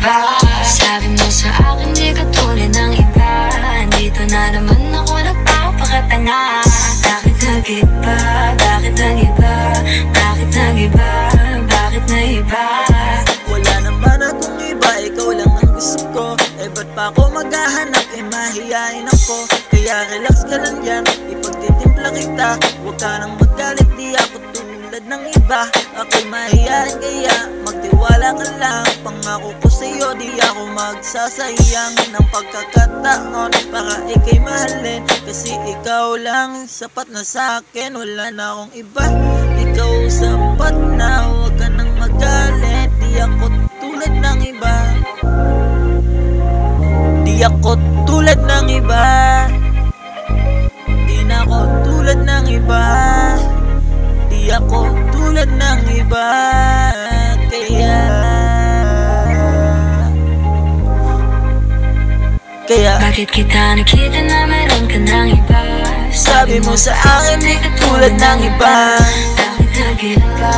iba. Sabi mo sa akin di ka tulad ng iba. Dito na naman ako nagpapakatanga. Bakit nag-iba? Bakit nag-iba? Bakit nag-iba? Bakit nag-iba? Wala naman akong iba, ikaw lang ang gusto ko. Eh ba't pa ako maghahanap, eh mahihain ako. Kaya relax ka lang dyan, ipagtitimpla kita. Huwag ka nang magalit, di ako tulad ng iba. Ako'y mahihain kaya magtiwala ka lang. Pangako ko sa'yo, di ako magsasayang ng pagkakataon para ika'y mahalin. Kasi ikaw lang sapat na sa'kin, wala na akong iba. Ikaw sapat na, huwag ka nang magalit. Di ako tulad ng iba. Di ako tulad ng iba. Di na ako tulad ng iba. Di ako tulad ng iba. Kaya bakit kita nakita na meron ka ng iba? sabi mo sa akin di ka tulad ng iba. Bakit nag-iba?